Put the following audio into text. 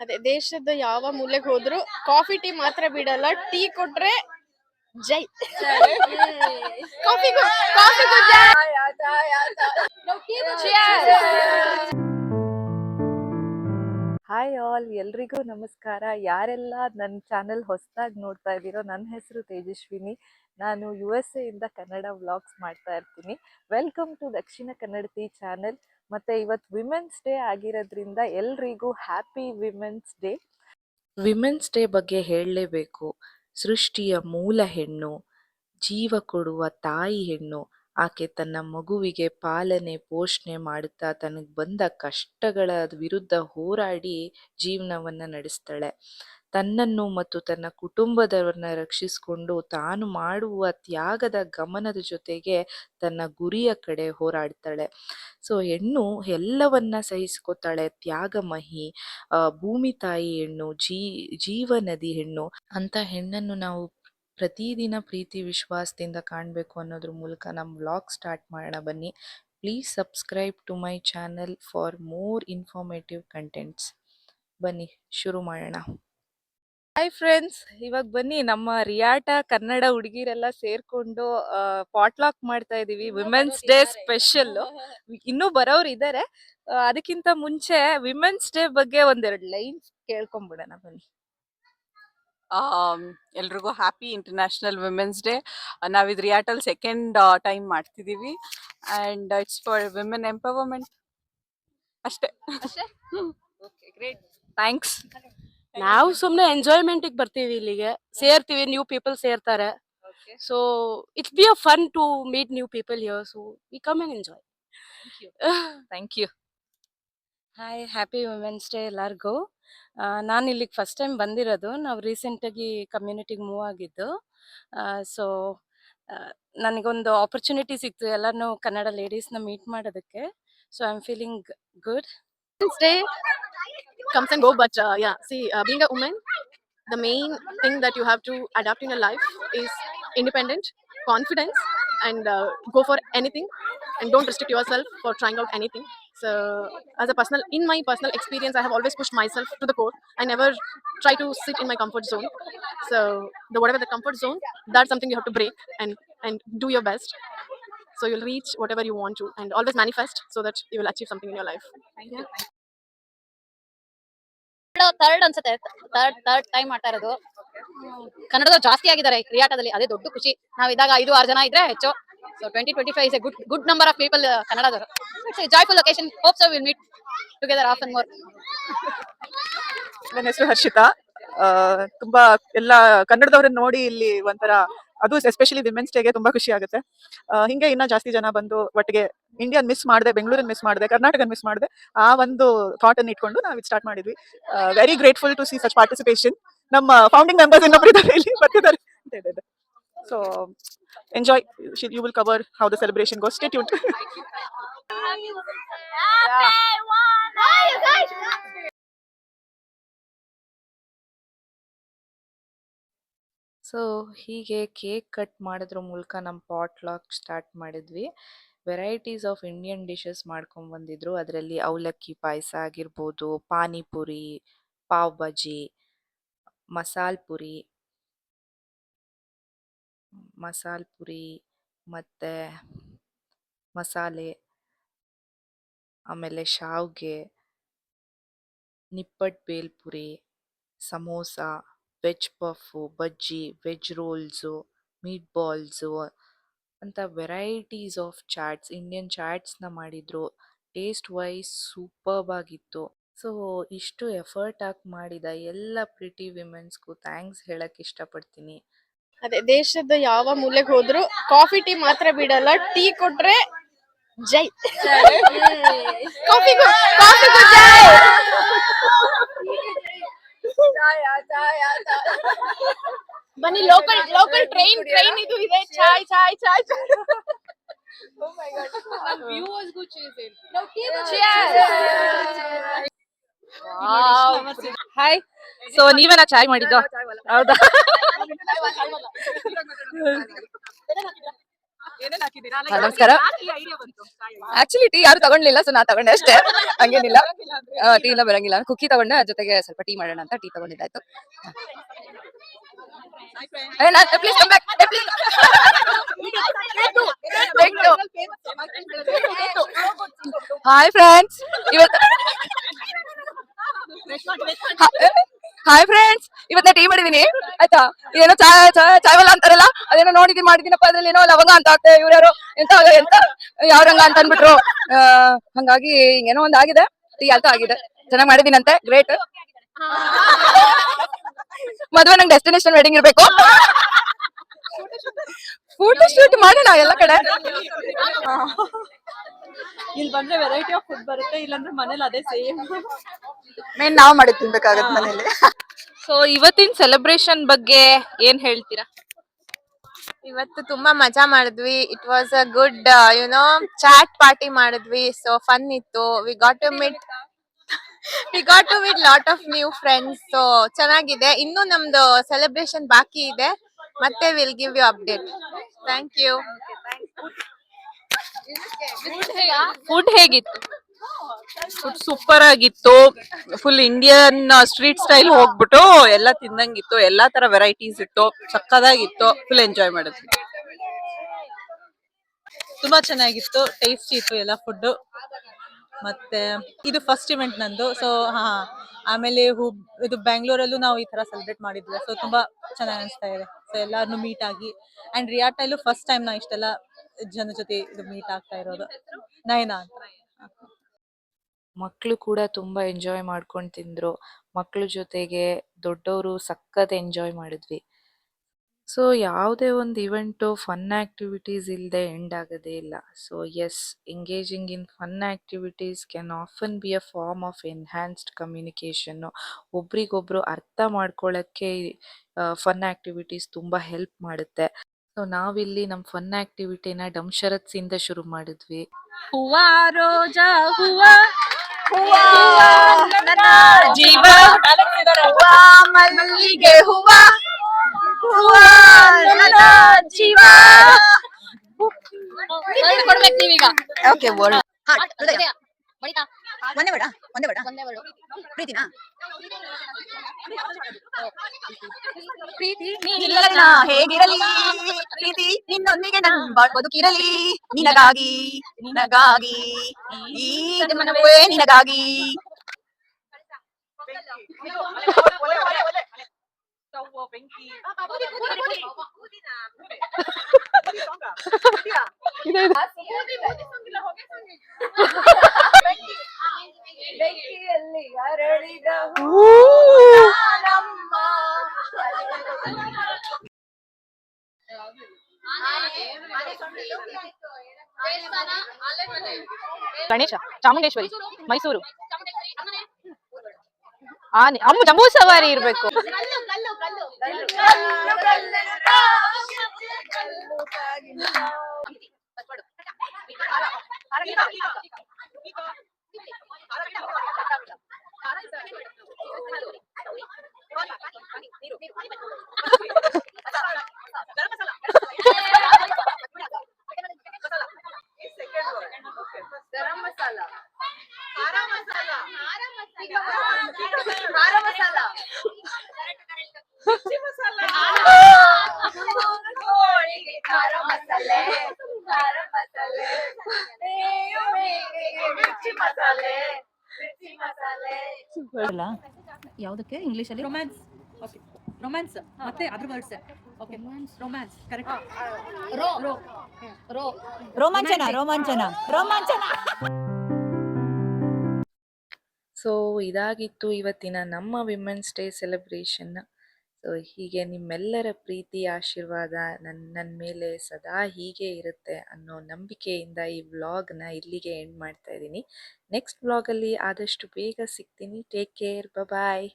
ಅದೇ ದೇಶದ ಯಾವ ಮೂಲೆಗೆ ಹೋದ್ರು ಕಾಫಿ ಟೀ ಮಾತ್ರ ಬಿಡಲ್ಲ. ಟೀ ಕೊಟ್ರೆ ಜೈ. ಕಾಫಿಗೂ ಕಾಫಿಗೂ ಜೈ. ಹಾಯ್ ಆಲ್, ಎಲ್ರಿಗೂ ನಮಸ್ಕಾರ. ಯಾರೆಲ್ಲ ನನ್ನ ಚಾನೆಲ್ ಹೊಸದಾಗಿ ನೋಡ್ತಾ ಇದ್ದೀರೋ, ನನ್ನ ಹೆಸರು ತೇಜಸ್ವಿನಿ. ನಾನು USA ಇಂದ ಕನ್ನಡ ವ್ಲಾಗ್ಸ್ ಮಾಡ್ತಾ ಇರ್ತೀನಿ. Welcome to Dakshina Kannadathi channel. ಮತ್ತು ಇವತ್ತು ವಿಮೆನ್ಸ್ ಡೇ ಆಗಿರೋದ್ರಿಂದ ಎಲ್ರಿಗೂ happy women's day. Women's day ಬಗ್ಗೆ ಹೇಳಲೇಬೇಕು. ಸೃಷ್ಟಿಯ ಮೂಲ ಹೆಣ್ಣು, ಜೀವ ಕೊಡುವ ತಾಯಿ ಹೆಣ್ಣು. ಆಕೆ ತನ್ನ ಮಗುವಿಗೆ ಪಾಲನೆ ಪೋಷಣೆ ಮಾಡುತ್ತಾ ತನಗೆ ಬಂದ ಕಷ್ಟಗಳ ವಿರುದ್ಧ ಹೋರಾಡಿ ಜೀವನವನ್ನು ನಡೆಸ್ತಾಳೆ. ತನ್ನನ್ನು ಮತ್ತು ತನ್ನ ಕುಟುಂಬದವರನ್ನ ರಕ್ಷಿಸಿಕೊಂಡು ತಾನು ಮಾಡುವ ತ್ಯಾಗದ ಗಮನದ ಜೊತೆಗೆ ತನ್ನ ಗುರಿಯ ಕಡೆ ಹೋರಾಡ್ತಾಳೆ. ಸೊ ಹೆಣ್ಣು ಎಲ್ಲವನ್ನ ಸಹಿಸ್ಕೋತಾಳೆ. ತ್ಯಾಗಮಹಿ, ಭೂಮಿ ತಾಯಿ ಹೆಣ್ಣು, ಜೀವನದಿ ಹೆಣ್ಣು. ಅಂತ ಹೆಣ್ಣನ್ನು ನಾವು ಪ್ರತಿದಿನ ಪ್ರೀತಿ ವಿಶ್ವಾಸದಿಂದ ಕಾಣಬೇಕು ಅನ್ನೋದ್ರ ಮೂಲಕ ನಮ್ಮ ವ್ಲಾಗ್ ಸ್ಟಾರ್ಟ್ ಮಾಡೋಣ. ಬನ್ನಿ, please subscribe to my channel for more informative contents. ಬನ್ನಿ ಶುರು ಮಾಡೋಣ. ಹಾಯ್ ಫ್ರೆಂಡ್ಸ್, ಇವಾಗ ಬನ್ನಿ ನಮ್ಮ ರಿಯಾಟ ಕನ್ನಡ ಹುಡುಗಿರೆಲ್ಲ ಸೇರ್ಕೊಂಡು ಪಾಟ್ಲಾಕ್ ಮಾಡ್ತಾ ಇದೀವಿ. Women's day special. ಇನ್ನೂ ಬರೋರು ಇದ್ದಾರೆ. ಅದಕ್ಕಿಂತ ಮುಂಚೆ ವಿಮೆನ್ಸ್ ಡೇ ಬಗ್ಗೆ ಒಂದೆರಡು ಲೈನ್ಸ್ ಕೇಳ್ಕೊಂಡ್ಬಿಡೋಣ ಬನ್ನಿ. ಎಲ್ರಿಗೂ ಹ್ಯಾಪಿ ಇಂಟರ್ನ್ಯಾಷನಲ್ ವಿಮೆನ್ಸ್ ಡೇ. ನಾವಿದು ರಿಯಾಟಲ್ ಸೆಕೆಂಡ್ ಟೈಮ್ ಮಾಡ್ತಿದ್ದೀವಿ and it's for women empowerment ಅಷ್ಟೇ. Okay, great, thanks. ನಾವು ಸುಮ್ಮನೆ ಎಂಜಾಯ್ಮೆಂಟಿಗೆ ಬರ್ತೀವಿ, ಇಲ್ಲಿಗೆ ಸೇರ್ತೀವಿ, ನ್ಯೂ ಪೀಪಲ್ ಸೇರ್ತಾರೆ. So it's be a fun to meet new people here, so we come and enjoy. Thank you. Hi, happy women's day ಎಲ್ಲರಿಗೂ. ನಾನು ಇಲ್ಲಿಗೆ ಫಸ್ಟ್ ಟೈಮ್ ಬಂದಿರೋದು. ನಾವು ರೀಸೆಂಟಾಗಿ ಕಮ್ಯುನಿಟಿಗೆ ಮೂವ್ ಆಗಿದ್ದು. ಸೊ ನನಗೊಂದು ಆಪರ್ಚುನಿಟಿ ಸಿಕ್ತು ಎಲ್ಲರನ್ನೂ ಕನ್ನಡ ಲೇಡೀಸ್ನ ಮೀಟ್ ಮಾಡೋದಕ್ಕೆ. So I am feeling good. Women's Day comes and go, but being a woman, the main thing that you have to adapt in your life is independent, confidence, and go for anything, and don't restrict yourself for trying out anything. So, in my personal experience, I have always pushed myself to the core. I never try to sit in my comfort zone. So, whatever the comfort zone, that's something you have to break and do your best. So you'll reach whatever you want to, and always manifest so that you will achieve something in your life. Thank you. Third ಅನ್ಸುತ್ತೆ, third time ಮಾಡ್ತಾ ಇರೋದು. ಕನ್ನಡದವ್ರು ಜಾಸ್ತಿ ಆಗಿದ್ದಾರೆ ರಿಯಾಟದಲ್ಲಿ, ಅದೇ ದೊಡ್ಡ ಖುಷಿ. ನಾವು ಇದ್ದಾಗ 5-6 ಜನ ಇದ್ರೆ ಹೆಚ್ಚು. So 2025 is a good number of people ಕನ್ನಡದವರು. It's a joyful occasion. Hope so we'll meet together often more. ನನ್ನ ಹೆಸರು ಹರ್ಷಿತಾ. ತುಂಬಾ ಎಲ್ಲ ಕನ್ನಡದವ್ರನ್ನ ನೋಡಿ ಇಲ್ಲಿ ಒಂಥರ, ಅದು ಎಸ್ಪೆಷಲಿ ವಿಮೆನ್ಸ್ ಡೇಗೆ ತುಂಬಾ ಖುಷಿ ಆಗುತ್ತೆ. ಹಿಂಗೆ ಇನ್ನ ಜಾಸ್ತಿ ಜನ ಬಂದು ಒಟ್ಟಿಗೆ ಇಂಡಿಯನ್ ಮಿಸ್ ಮಾಡಿದೆ, ಬೆಂಗಳೂರನ್ನ ಮಿಸ್ ಮಾಡಿದೆ, ಕರ್ನಾಟಕನ ಮಿಸ್ ಮಾಡಿದೆ, ಆ ಒಂದು ಥಾಟ್ ಅನ್ನು ಇಟ್ಕೊಂಡು ನಾವು ಇದು ಸ್ಟಾರ್ಟ್ ಮಾಡಿದ್ವಿ. Very grateful to see such participation. ನಮ್ಮ ಫೌಂಡಿಂಗ್ ಮೆಂಬರ್ಸ್ ಇನ್ನೊಬ್ರು ಇಲ್ಲಿ ಬರ್ತಿದ್ದಾರೆ. So enjoy, you will cover how the celebration goes. Stay tuned. So ಹೀಗೆ ಕೇಕ್ ಕಟ್ ಮಾಡೋದ್ರ ಮೂಲಕ ನಮ್ಮ ಪಾಟ್ಲಾಕ್ ಸ್ಟಾರ್ಟ್ ಮಾಡಿದ್ವಿ. ವೆರೈಟೀಸ್ ಆಫ್ ಇಂಡಿಯನ್ ಡಿಶಸ್ ಮಾಡ್ಕೊಂಡು ಬಂದಿದ್ರು. ಅದರಲ್ಲಿ ಅವಲಕ್ಕಿ ಪಾಯಸ ಆಗಿರ್ಬೋದು, ಪಾನಿಪುರಿ, ಪಾವ್ ಭಾಜಿ, ಮಸಾಲ್ ಪುರಿ ಮತ್ತು ಮಸಾಲೆ, ಆಮೇಲೆ ಶಾವ್ಗೆ, ನಿಪ್ಪಟ್ಟು ಬೇಲ್ಪುರಿ, ಸಮೋಸ, ವೆಜ್ ಪಫು, ಬಜ್ಜಿ, ವೆಜ್ ರೋಲ್ಸು, ಮೀಟ್ ಬಾಲ್ಸು ಅಂತ ವೆರೈಟೀಸ್ ಆಫ್ ಚಾಟ್ಸ್, ಇಂಡಿಯನ್ ಚಾಟ್ಸ್ನ ಮಾಡಿದ್ರು. ಟೇಸ್ಟ್ ವೈಸ್ ಸೂಪರ್ಬ್ ಆಗಿತ್ತು. ಸೊ ಇಷ್ಟು ಎಫರ್ಟ್ ಹಾಕಿ ಮಾಡಿದ ಎಲ್ಲ ಪ್ರಿಟಿ ವಿಮೆನ್ಸ್ಗೂ ಥ್ಯಾಂಕ್ಸ್ ಹೇಳಕ್ಕೆ ಇಷ್ಟಪಡ್ತೀನಿ. ಅದೇ ದೇಶದ ಯಾವ ಮೂಲೆಗೆ ಹೋದ್ರು ಕಾಫಿ ಟೀ ಮಾತ್ರ ಬಿಡಲ್ಲ. ಟೀ ಕೊಟ್ರೆ ಜೈ. ಕಾಫಿಗೂ ಜೈ. ಬನ್ನಿ, ಲೋಕಲ್ ಟ್ರೈನ್ ಇದು ಇದೆ. ಚಾಯ್ ಚಾಯ್ ಚಾಯ್ ಚಾಯ್. Oh my god. Viewers go cheers. No, cheers. Hi. So ನೀವೇನಾ ಚಾಯ್ ಮಾಡಿದ್ದು? ಹೌದಾ? ಏನೇನ್ ಹಾಕಿದ್ದೀರಾ? ಹಾ, ನಮಸ್ಕಾರ. ಆಕ್ಚುಲಿ ಟೀ ಯಾರು ತಗೊಂಡ್ಲಿಲ್ಲ, ಸೊ ನಾ ತಗೊಂಡೆ ಅಷ್ಟೇ. ಹಂಗೇನಿಲ್ಲ, ಟೀ ಎಲ್ಲ ಬರಂಗಿಲ್ಲ. ಕುಕ್ಕಿ ತಗೊಂಡೆ, ಜೊತೆಗೆ ಸ್ವಲ್ಪ ಟೀ ಮಾಡೋಣ ಅಂತ ಟೀ ತಗೊಂಡಿದ್ದಾಯ್ತು. Please come back. Hi friends, ಇವತ್ತು ಹಾಯ್ ಫ್ರೆಂಡ್ಸ್, ಇವತ್ತ ಟೀ ಮಾಡಿದೀನಿ ಆಯ್ತಾ. ಏನೋ ಚಾಯ್ವಲ್ಲ ಅಂತಾರಲ್ಲ, ಅದೇನೋ ನೋಡಿದೀನಿ ಮಾಡಿದೀನಪ್ಪ. ಅದ್ರಲ್ಲಿ ಏನೋ ಲವಂಗ ಅಂತ ಹಾಕ್ತೆ, ಇವ್ರ್ಯಾರು ಎಂತ ಎಂತ ಯಾವ ರಂಗ ಅಂತ ಅನ್ಬಿಟ್ರು. ಹಂಗಾಗಿ ಏನೋ ಒಂದ್ ಆಗಿದೆ. ಟೀ ಅಂತೂ ಆಗಿದೆ, ಚೆನ್ನಾಗಿ ಮಾಡಿದೀನಂತೆ. ಗ್ರೇಟ್. ಮದ್ವೆ ನಂಗೆ ಡೆಸ್ಟಿನೇಷನ್ ವೆಡ್ಡಿಂಗ್ ಇರ್ಬೇಕು. ಫೋಟೋ ಶೂಟ್ ಮಾಡೋಣ ಎಲ್ಲ ಕಡೆ. ಇಲ್ಲಿ ಬಂದ್ರೆ ವೆರೈಟಿ ಆಫ್ ಫುಡ್ ಬರುತ್ತೆ, ಇಲ್ಲಾಂದ್ರೆ ಮನೇಲಿ ಅದೇ ಸೇಮ್. ಮೇನ್ ನಾವ್ ಮಾಡಿ ತಿನ್ಬೇಕಾಗತ್ತೆ ಮನೇಲಿ. ಸೊ ಇವತ್ತಿನ ಸೆಲೆಬ್ರೇಷನ್ ಬಗ್ಗೆ ಏನ್ ಹೇಳ್ತೀರಾ? ಇವತ್ತು ತುಂಬಾ ಮಜಾ ಮಾಡಿದ್ವಿ. It was a good chaat party ಮಾಡಿದ್ವಿ. ಸೊ ಫನ್ ಇತ್ತು. We got to meet lot of new friends. So ಚೆನ್ನಾಗಿದೆ. ಇನ್ನು ನಮ್ದು ಸೆಲೆಬ್ರೇಷನ್ ಬಾಕಿ ಇದೆ. ಮತ್ತೆ will give you update. Thank you. Food ಹೇಗಿತ್ತು? ಫುಡ್ ಸೂಪರ್ ಆಗಿತ್ತು. ಫುಲ್ ಇಂಡಿಯನ್ ಸ್ಟ್ರೀಟ್ ಸ್ಟೈಲ್ ಹೋಗ್ಬಿಟ್ಟು ಎಲ್ಲ ತಿನ್ನಂಗಿತ್ತು. ಎಲ್ಲಾ ತರ ವೆರೈಟೀಸ್ ಇತ್ತು, ಸಕ್ಕದಾಗಿತ್ತು. ಫುಲ್ ಎಂಜಾಯ್ ಮಾಡಿದ್ವಿ. ತುಂಬಾ ಚೆನ್ನಾಗಿತ್ತು, ಟೇಸ್ಟಿ ಇತ್ತು ಎಲ್ಲ ಫುಡ್. ಮತ್ತೆ ಇದು ಫಸ್ಟ್ ಇವೆಂಟ್ ನಂದು. ಸೊ ಆಮೇಲೆ ಇದು ಬ್ಯಾಂಗ್ಳೂರಲ್ಲೂ ನಾವು ಈ ತರ ಸೆಲೆಬ್ರೇಟ್ ಮಾಡಿದ್ವಿ. ಸೊ ತುಂಬಾ ಚೆನ್ನಾಗಿ ಅನಿಸ್ತಾ ಇದೆ. ಸೊ ಎಲ್ಲಾರನ್ನು ಮೀಟ್ ಆಗಿ, ಅಂಡ್ ರಿಯಾಟಲ್ಲೂ ಫಸ್ಟ್ ಟೈಮ್ ನಾ ಇಷ್ಟೆಲ್ಲ ಜನ ಜೊತೆ ಇದು ಮೀಟ್ ಆಗ್ತಾ ಇರೋದು. ನಯನಾ ಅಂತ. ಮಕ್ಕಳು ಕೂಡ ತುಂಬಾ ಎಂಜಾಯ್ ಮಾಡ್ಕೊಂಡು ತಿಂದ್ರು. ಮಕ್ಕಳ ಜೊತೆಗೆ ದೊಡ್ಡವರು ಸಖತ್ ಎಂಜಾಯ್ ಮಾಡಿದ್ವಿ. ಸೊ ಯಾವುದೇ ಒಂದು ಇವೆಂಟು ಫನ್ ಆಕ್ಟಿವಿಟೀಸ್ ಇಲ್ಲದೆ ಎಂಡ್ ಆಗೋದೇ ಇಲ್ಲ. So yes, engaging in fun activities can often be a form of enhanced communication. ಒಬ್ರಿಗೊಬ್ರು ಅರ್ಥ ಮಾಡ್ಕೊಳ್ಳೋಕ್ಕೆ ಫನ್ ಆಕ್ಟಿವಿಟೀಸ್ ತುಂಬ ಹೆಲ್ಪ್ ಮಾಡುತ್ತೆ. ಸೊ ನಾವಿಲ್ಲಿ ನಮ್ಮ ಫನ್ ಆಕ್ಟಿವಿಟಿನ ಡಮ್ಶರತ್ಸಿಂದ ಶುರು ಮಾಡಿದ್ವಿ. ಹೂವ ರೋಜಾ ಹೂವ ನನ್ನ ಜೀವ ಹೂವ, ಮಲ್ಲಿಗೆ ಹೂವ, ಹೂವ ನನ್ನ ಜೀವ. ಕೊಡ್ಬೇಕು ನೀವೀಗ. ಓಕೆ, ವರ್ಡ್ ಹೃದಯ. ಬಳಿಕ ಒಂದೇ ಬೇಡ, ಒಂದೇ ಬೇಡ. ಒಂದೇ ವರ್ಡು. ಪ್ರೀತಿನಾ? ಪ್ರೀತಿ ನಿನ್ನ ಹೇಗಿರಲಿ, ಪ್ರೀತಿ ನಿನ್ನೊಂದಿಗೆ ನನ್ನ ಬದುಕಿರಲಿ. ನಿನಗಾಗಿ, ನಿನಗಾಗಿ, ಈ ಜನ್ಮವೇ ನಿನಗಾಗಿ. ಗಣೇಶ, ಚಾಮುಂಡೇಶ್ವರಿ, ಮೈಸೂರು, ಆನೆ, ಜಂಬೂ ಸವಾರಿ ಇರ್ಬೇಕು. ಯಾವುದಕ್ಕೆ ಇಂಗ್ಲಿಷ್ ಅಲ್ಲಿ? ರೊಮ್ಯಾನ್ಸ್. ಓಕೆ, ರೊಮ್ಯಾನ್ಸ್ ಮತ್ತೆ ಅದ್ರ ವರ್ಡ್ಸ್. Okay, romance correct. ರೋ ರೋ ರೋ ರೋಮಾಂಚನ ರೋಮಾಂಚನ ರೋಮಾಂಚನ. ಸೊ ಇದಾಗಿತ್ತು ಇವತ್ತಿನ ನಮ್ಮ ವಿಮೆನ್ಸ್ ಡೇ ಸೆಲೆಬ್ರೇಷನ್. ಸೊ ಹೀಗೆ ನಿಮ್ಮೆಲ್ಲರ ಪ್ರೀತಿ ಆಶೀರ್ವಾದ ನನ್ನ ಮೇಲೆ ಸದಾ ಹೀಗೆ ಇರುತ್ತೆ ಅನ್ನೋ ನಂಬಿಕೆಯಿಂದ ಈ ವ್ಲಾಗ್ನ ಇಲ್ಲಿಗೆ ಎಂಡ್ ಮಾಡ್ತಾ ಇದ್ದೀನಿ. ನೆಕ್ಸ್ಟ್ ವ್ಲಾಗಲ್ಲಿ ಆದಷ್ಟು ಬೇಗ ಸಿಗ್ತೀನಿ. ಟೇಕ್ ಕೇರ್, ಬಾಯ್.